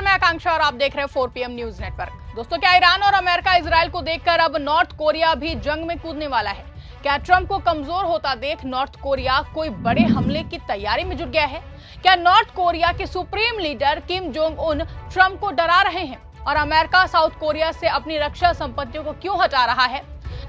नमस्कार, मैं आकांक्षा और आप देख रहे हैं 4 PM न्यूज नेटवर्क। दोस्तों, क्या ईरान और अमेरिका इजरायल को देखकर अब नॉर्थ कोरिया भी जंग में कूदने वाला है? क्या ट्रंप को कमजोर होता देख नॉर्थ कोरिया कोई बड़े हमले की तैयारी में जुट गया है? क्या नॉर्थ कोरिया के supreme leader Kim Jong Un Trump को डरा रहे हैं और अमेरिका साउथ कोरिया से अपनी रक्षा संपत्तियों को क्यों हटा रहा है?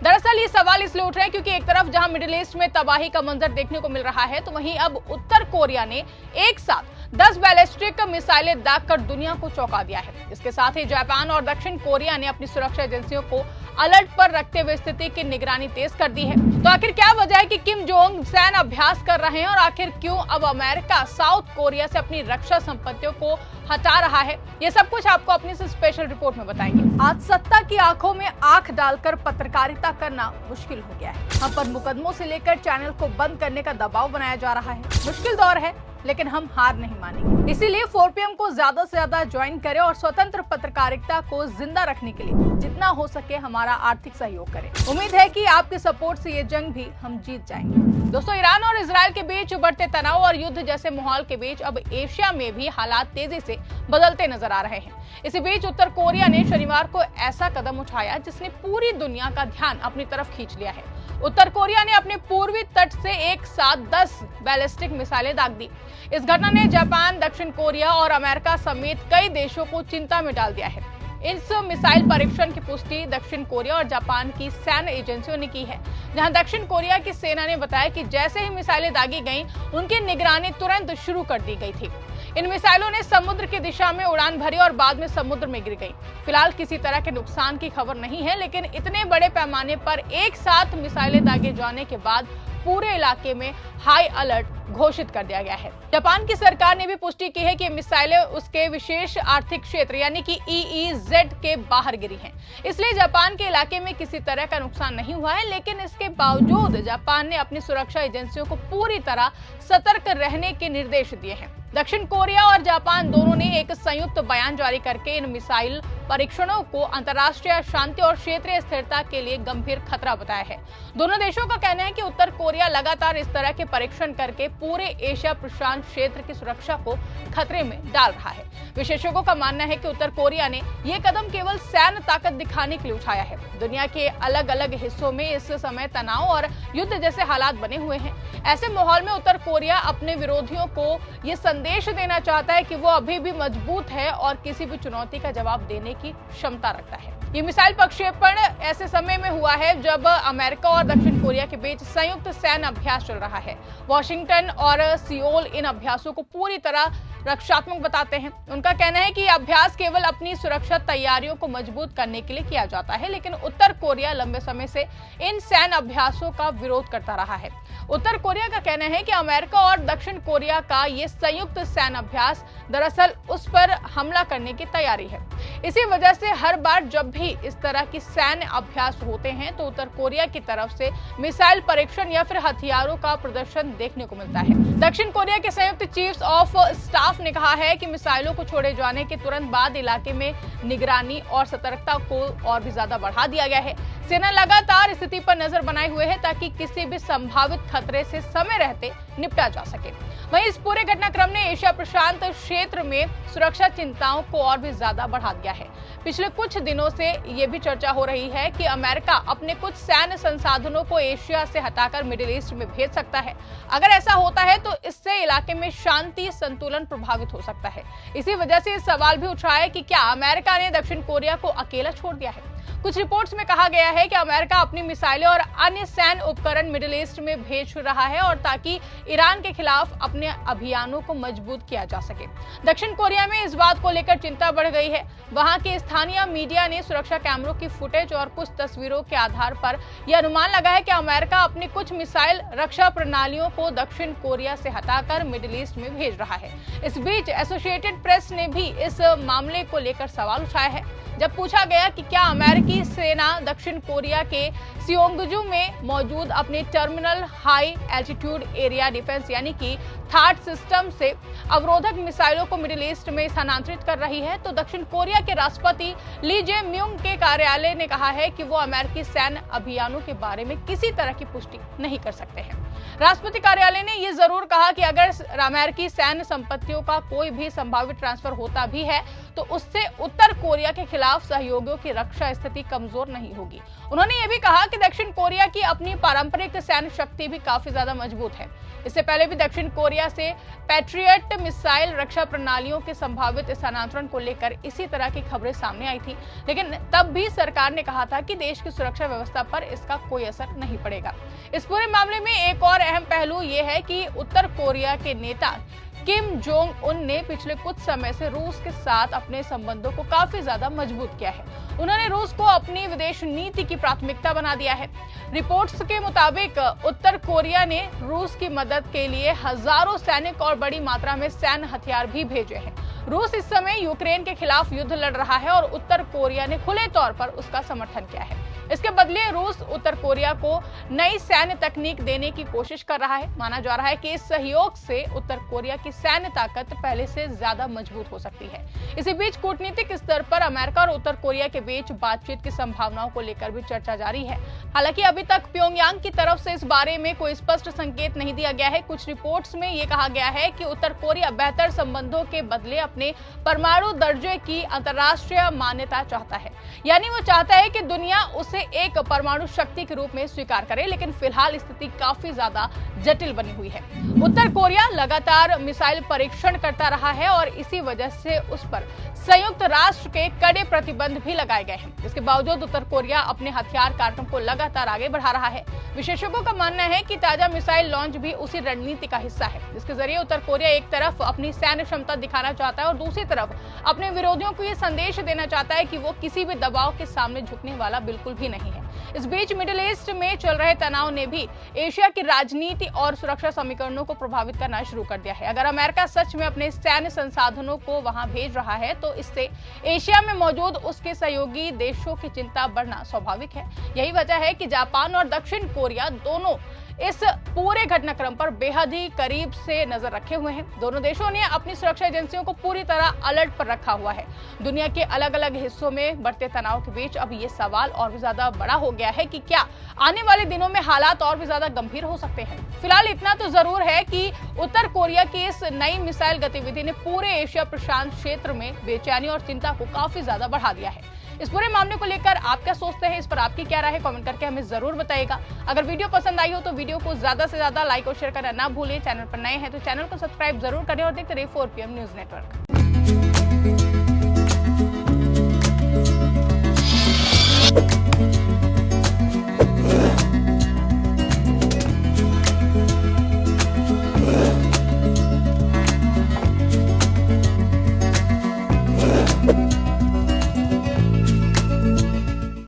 दरअसल ये सवाल इसलिए उठ रहे हैं क्योंकि एक तरफ जहां मिडिल ईस्ट में तबाही का मंजर देखने को मिल रहा है, तो वहीं अब उत्तर कोरिया ने एक साथ 10 बैलिस्टिक मिसाइलें दागकर दुनिया को चौंका दिया है। इसके साथ ही जापान और दक्षिण कोरिया ने अपनी सुरक्षा एजेंसियों को अलर्ट पर रखते हुए स्थिति की निगरानी तेज कर दी है। तो आखिर क्या वजह है कि किम जोंग सैन्य अभ्यास कर रहे हैं और आखिर क्यों अब अमेरिका साउथ कोरिया से अपनी रक्षा संपत्तियों को हटा रहा है? ये सब कुछ आपको अपनी स्पेशल रिपोर्ट में बताएंगे। आज सत्ता की आंखों में आंख डालकर पत्रकारिता करना मुश्किल हो गया है। हम पर मुकदमों से लेकर चैनल को बंद करने का दबाव बनाया जा रहा है। मुश्किल दौर है, लेकिन हम हार नहीं मानेंगे। इसीलिए 4 PM को ज्यादा से ज्यादा ज्वाइन करें और स्वतंत्र पत्रकारिता को जिंदा रखने के लिए जितना हो सके हमारा आर्थिक सहयोग करें। उम्मीद है कि आपके सपोर्ट से ये जंग भी हम जीत जाएंगे। दोस्तों, ईरान और इजरायल के बीच बढ़ते तनाव और युद्ध जैसे माहौल के बीच अब एशिया में भी हालात तेजी से बदलते नजर आ रहे हैं। इसी बीच उत्तर कोरिया ने शनिवार को ऐसा कदम उठाया जिसने पूरी दुनिया का ध्यान अपनी तरफ खींच लिया है। उत्तर कोरिया ने अपने पूर्वी तट से एक साथ 10 बैलिस्टिक मिसाइलें दाग दी। इस घटना ने जापान, दक्षिण कोरिया और अमेरिका समेत कई देशों को चिंता में डाल दिया है। इस मिसाइल परीक्षण की पुष्टि दक्षिण कोरिया और जापान की सैन्य एजेंसियों ने की है, जहां दक्षिण कोरिया की सेना ने बताया कि जैसे ही मिसाइलें दागी गईं, उनकी निगरानी तुरंत शुरू कर दी गई थी। इन मिसाइलों ने समुद्र की दिशा में उड़ान भरी और बाद में समुद्र में गिर गईं। फिलहाल किसी तरह के नुकसान की खबर नहीं है, लेकिन इतने बड़े पैमाने पर एक साथ मिसाइलें दागे जाने के बाद पूरे इलाके में हाई अलर्ट घोषित कर दिया गया है। जापान की सरकार ने भी पुष्टि की है कि मिसाइलें उसके विशेष आर्थिक क्षेत्र यानी कि EEZ के बाहर गिरी हैं। इसलिए जापान के इलाके में किसी तरह का नुकसान नहीं हुआ है, लेकिन इसके बावजूद जापान ने अपनी सुरक्षा एजेंसियों को पूरी तरह सतर्क रहने के निर्देश दिए हैं। दक्षिण कोरिया और जापान दोनों ने एक संयुक्त बयान जारी करके इन मिसाइल परीक्षणों को अंतर्राष्ट्रीय शांति और क्षेत्रीय स्थिरता के लिए गंभीर खतरा बताया है। दोनों देशों का कहना है कि उत्तर कोरिया लगातार इस तरह के परीक्षण करके पूरे एशिया प्रशांत क्षेत्र की सुरक्षा को खतरे में डाल रहा है। विशेषज्ञों का मानना है कि उत्तर कोरिया ने यह कदम केवल सैन्य ताकत दिखाने के लिए उठाया है। दुनिया के अलग अलग हिस्सों में इस समय तनाव और युद्ध जैसे हालात बने हुए हैं। ऐसे माहौल में उत्तर कोरिया अपने विरोधियों को ये संदेश देना चाहता है कि वो अभी भी मजबूत है और किसी भी चुनौती का जवाब देने की क्षमता रखता है। ये मिसाइल प्रक्षेपण ऐसे समय में हुआ है जब अमेरिका और दक्षिण कोरिया के बीच संयुक्त सैन्य अभ्यास चल रहा है। वॉशिंगटन और सियोल इन अभ्यासों को पूरी तरह रक्षात्मक बताते हैं। उनका कहना है कि अभ्यास केवल अपनी सुरक्षा तैयारियों को मजबूत करने के लिए किया जाता है, लेकिन उत्तर कोरिया लंबे समय से इन सैन्य अभ्यासों का विरोध करता रहा है। उत्तर कोरिया का कहना है कि अमेरिका और दक्षिण कोरिया का ये संयुक्त सैन्य अभ्यास दरअसल उस पर हमला करने की तैयारी है। इसी वजह से हर बार जब भी इस तरह की सैन्य अभ्यास होते हैं तो उत्तर कोरिया की तरफ से मिसाइल परीक्षण या फिर हथियारों का प्रदर्शन देखने को मिलता है। दक्षिण कोरिया के संयुक्त चीफ्स ऑफ स्टाफ ने कहा है कि मिसाइलों को छोड़े जाने के तुरंत बाद इलाके में निगरानी और सतर्कता को और भी ज्यादा बढ़ा दिया गया है। सेना लगातार स्थिति पर नजर बनाए हुए है ताकि किसी भी संभावित खतरे से समय रहते निपटा जा सके। वहीं इस पूरे घटनाक्रम ने एशिया प्रशांत क्षेत्र में सुरक्षा चिंताओं को और भी ज्यादा बढ़ा दिया है। पिछले कुछ दिनों से ये भी चर्चा हो रही है कि अमेरिका अपने कुछ सैन्य संसाधनों को एशिया से हटाकर मिडिल ईस्ट में भेज सकता है। अगर ऐसा होता है तो इससे इलाके में शांति संतुलन प्रभावित हो सकता है। इसी वजह से इस सवाल भी उठ रहा है कि क्या अमेरिका ने दक्षिण कोरिया को अकेला छोड़ दिया है? कुछ रिपोर्ट्स में कहा गया है कि अमेरिका अपनी मिसाइलें और अन्य सैन्य उपकरण मिडिल ईस्ट में भेज रहा है और ताकि ईरान के खिलाफ अपने अभियानों को मजबूत किया जा सके। दक्षिण कोरिया में इस बात को लेकर चिंता बढ़ गई है। वहां के स्थानीय मीडिया ने सुरक्षा कैमरों की फुटेज और कुछ तस्वीरों के आधार पर यह अनुमान लगाया है कि अमेरिका अपनी कुछ मिसाइल रक्षा प्रणालियों को दक्षिण कोरिया से हटाकर मिडिल ईस्ट में भेज रहा है। इस बीच एसोसिएटेड प्रेस ने भी इस मामले को लेकर सवाल उठाया है। जब पूछा गया कि क्या अमेरिकी सेना दक्षिण कोरिया के सियोंगजू में मौजूद अपने terminal high altitude area defence यानी कि थाट सिस्टम से अवरोधक मिसाइलों को मिडिल ईस्ट में स्थानांतरित कर रही है, तो दक्षिण कोरिया के राष्ट्रपति ली जे म्यूंग के कार्यालय ने कहा है कि वो अमेरिकी सैन्य अभियानों के बारे में किसी तरह की पुष्टि नहीं कर सकते हैं। राष्ट्रपति कार्यालय ने ये जरूर कहा कि अगर अमेरिकी सैन्य संपत्तियों का कोई भी संभावित ट्रांसफर होता भी है तो उससे उत्तर कोरिया के खिलाफ सहयोगियों की रक्षा स्थिति कमजोर नहीं होगी। उन्होंने ये भी कहा कि दक्षिण कोरिया की अपनी पारंपरिक सैन्य शक्ति भी काफी ज्यादा मजबूत है। इससे पहले भी दक्षिण कोरिया से पैट्रियट मिसाइल रक्षा प्रणालियों के संभावित स्थानांतरण को लेकर इसी तरह की खबरें सामने आई थी, लेकिन तब भी सरकार ने कहा था कि देश की सुरक्षा व्यवस्था पर इसका कोई असर नहीं पड़ेगा। इस पूरे मामले में एक और अहम पहलू ये है कि उत्तर कोरिया के नेता किम जोंग उन ने पिछले कुछ समय से रूस के साथ अपने संबंधों को काफी ज्यादा मजबूत किया है। उन्होंने रूस को अपनी विदेश नीति की प्राथमिकता बना दिया है। रिपोर्ट्स के मुताबिक उत्तर कोरिया ने रूस की मदद के लिए हजारों सैनिक और बड़ी मात्रा में सैन्य हथियार भी भेजे हैं। रूस इस समय यूक्रेन के खिलाफ युद्ध लड़ रहा है और उत्तर कोरिया ने खुले तौर पर उसका समर्थन किया है। इसके बदले रूस उत्तर कोरिया को नई सैन्य तकनीक देने की कोशिश कर रहा है। माना जा रहा है कि इस सहयोग से उत्तर कोरिया की सैन्य ताकत पहले से ज्यादा मजबूत हो सकती है। इसी बीच कूटनीतिक स्तर पर अमेरिका और उत्तर कोरिया के बीच बातचीत की संभावनाओं को लेकर भी चर्चा जारी है। हालांकि अभी तक प्योंगयांग की तरफ से इस बारे में कोई स्पष्ट संकेत नहीं दिया गया है। कुछ रिपोर्ट्स में ये कहा गया है कि उत्तर कोरिया बेहतर संबंधों के बदले अपने परमाणु दर्जे की अंतर्राष्ट्रीय मान्यता चाहता है, यानी वो चाहता है कि दुनिया उसे एक परमाणु शक्ति के रूप में स्वीकार करे। लेकिन फिलहाल स्थिति काफी ज्यादा जटिल बनी हुई है। उत्तर कोरिया लगातार मिसाइल परीक्षण करता रहा है और इसी वजह से उस पर संयुक्त राष्ट्र के कड़े प्रतिबंध भी लगाए गए हैं। इसके बावजूद उत्तर कोरिया अपने हथियार कार्यक्रम को लगातार आगे बढ़ा रहा है। विशेषज्ञों का मानना है कि ताजा मिसाइल लॉन्च भी उसी रणनीति का हिस्सा है, जिसके जरिए उत्तर कोरिया एक तरफ अपनी सैन्य क्षमता दिखाना चाहता है और दूसरी तरफ अपने विरोधियों को ये संदेश देना चाहता है कि वो किसी भी दबाव के सामने झुकने वाला बिल्कुल भी नहीं है। इस बीच मिडिल ईस्ट में चल रहे तनाव ने भी एशिया की राजनीति और सुरक्षा समीकरणों को प्रभावित करना शुरू कर दिया है। अगर अमेरिका सच में अपने सैन्य संसाधनों को वहां भेज रहा है तो इससे एशिया में मौजूद उसके सहयोगी देशों की चिंता बढ़ना स्वाभाविक है। यही वजह है कि जापान और दक्षिण कोरिया दोनों इस पूरे घटनाक्रम पर बेहद ही करीब से नजर रखे हुए हैं। दोनों देशों ने अपनी सुरक्षा एजेंसियों को पूरी तरह अलर्ट पर रखा हुआ है। दुनिया के अलग अलग हिस्सों में बढ़ते तनाव के बीच अब ये सवाल और भी ज्यादा बड़ा हो गया है कि क्या आने वाले दिनों में हालात और भी ज्यादा गंभीर हो सकते हैं। फिलहाल इतना तो जरूर है कि उत्तर कोरिया की इस नई मिसाइल गतिविधि ने पूरे एशिया प्रशांत क्षेत्र में बेचैनी और चिंता को काफी ज्यादा बढ़ा दिया है। इस पूरे मामले को लेकर आप क्या सोचते हैं, इस पर आपकी क्या राय है, कमेंट करके हमें जरूर बताइएगा। अगर वीडियो पसंद आई हो तो वीडियो को ज्यादा से ज्यादा लाइक और शेयर करना ना भूलिए। चैनल पर नए हैं तो चैनल को सब्सक्राइब जरूर करें और देखते रहिए 4PM न्यूज नेटवर्क।